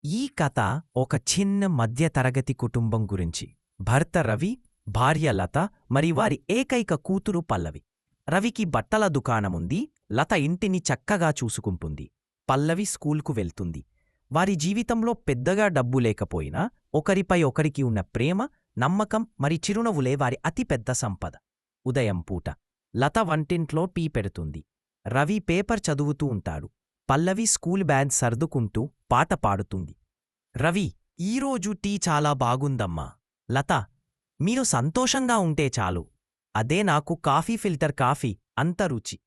ఈ కథ ఒక చిన్న మధ్యతరగతి కుటుంబం గురించి. భర్త రవి, భార్య లత మరి వారి ఏకైక కూతురు పల్లవి. రవికి బట్టల దుకాణముంది, లత ఇంటిని చక్కగా చూసుకుంటుంది. పల్లవి స్కూల్కు వెళ్తుంది. వారి జీవితంలో పెద్దగా డబ్బు లేకపోయినా ఒకరిపై ఒకరికి ఉన్న ప్రేమ, నమ్మకం మరి చిరునవ్వులే వారి అతిపెద్ద సంపద. ఉదయం పూట లత వంటింట్లో టీ పెడుతుంది. రవి పేపర్ చదువుతూ ఉంటాడు. పల్లవి స్కూల్ బ్యాగ్ సర్దుకుంటూ పాట పాడుతుంది. రవి, ఈరోజు టీ చాలా బాగుందమ్మా. లత, మీరు సంతోషంగా ఉంటే చాలు. అదే నాకు కాఫీ ఫిల్టర్ కాఫీ అంత రుచి.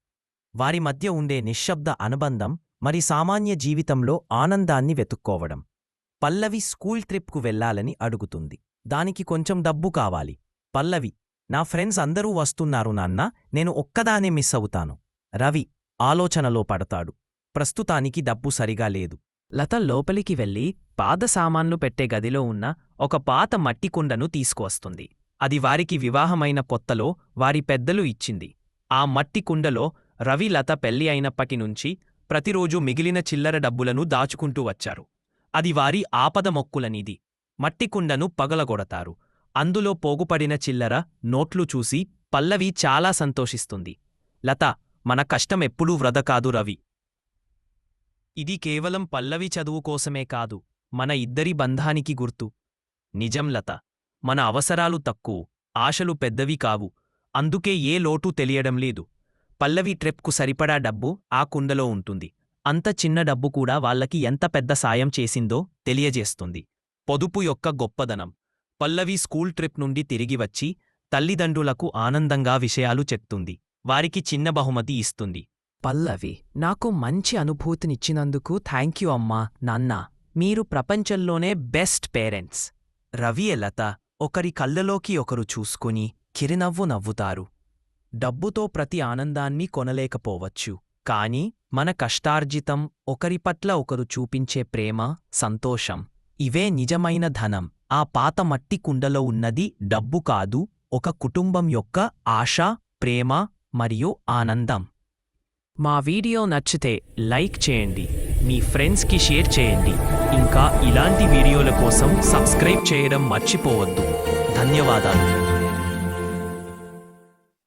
వారి మధ్య ఉండే నిశ్శబ్ద అనుబంధం మరి సామాన్య జీవితంలో ఆనందాన్ని వెతుక్కోవడం. పల్లవి స్కూల్ ట్రిప్కు వెళ్లాలని అడుగుతుంది. దానికి కొంచెం డబ్బు కావాలి. పల్లవి, నా ఫ్రెండ్స్ అందరూ వస్తున్నారు నాన్నా, నేను ఒక్కదానే మిస్ అవుతాను. రవి ఆలోచనలో పడతాడు. ప్రస్తుతానికి డబ్బు సరిగా లేదు. లత లోపలికి వెళ్లి పాత సామాన్లు పెట్టే గదిలో ఉన్న ఒక పాత మట్టి కుండను తీసుకువస్తుంది. అది వారికి వివాహమైన కొత్తలో వారి పెద్దలు ఇచ్చింది. ఆ మట్టి కుండలో రవి, లత పెళ్లి అయినప్పటినుంచి ప్రతిరోజూ మిగిలిన చిల్లర డబ్బులను దాచుకుంటూ వచ్చారు. అది వారి ఆపద మొక్కులనిది. మట్టి కుండను పగలగొడతారు. అందులో పోగుపడిన చిల్లర నోట్లు చూసి పల్లవి చాలా సంతోషిస్తుంది. లత, మన కష్టమెప్పుడూ వృధా కాదు రవి. ఇది కేవలం పల్లవి చదువు కోసమే కాదు, మన ఇద్దరి బంధానికి గుర్తు. నిజం లత, మన అవసరాలు తక్కువ, ఆశలు పెద్దవి కావు. అందుకే ఏ లోటూ తెలియడం లేదు. పల్లవి ట్రిప్కు సరిపడా డబ్బు ఆ కుండలో ఉంటుంది. అంత చిన్న డబ్బు కూడా వాళ్లకి ఎంత పెద్ద సాయం చేసిందో తెలియజేస్తుంది. పొదుపు యొక్క గొప్పదనం. పల్లవి స్కూల్ ట్రిప్ నుండి తిరిగి వచ్చి తల్లిదండ్రులకు ఆనందంగా విషయాలు చెప్తుంది. వారికి చిన్న బహుమతి ఇస్తుంది. పల్లవి, నాకు మంచి అనుభూతినిచ్చినందుకు థ్యాంక్యూ అమ్మా, నాన్నా. మీరు ప్రపంచంలోనే బెస్ట్ పేరెంట్స్. రవి, లత ఒకరి కళ్ళలోకి ఒకరు చూసుకుని చిరునవ్వు నవ్వుతారు. డబ్బుతో ప్రతి ఆనందాన్ని కొనలేకపోవచ్చు, కాని మన కష్టార్జితం, ఒకరి పట్ల ఒకరు చూపించే ప్రేమ, సంతోషం, ఇవే నిజమైన ధనం. ఆ పాత మట్టి కుండలో ఉన్నది డబ్బు కాదు, ఒక కుటుంబం యొక్క ఆశ, ప్రేమ మరియు ఆనందం. మా వీడియో నచ్చితే లైక్ చేయండి, మీ ఫ్రెండ్స్కి షేర్ చేయండి. ఇంకా ఇలాంటి వీడియోల కోసం సబ్స్క్రైబ్ చేయడం మర్చిపోవద్దు. ధన్యవాదాలు.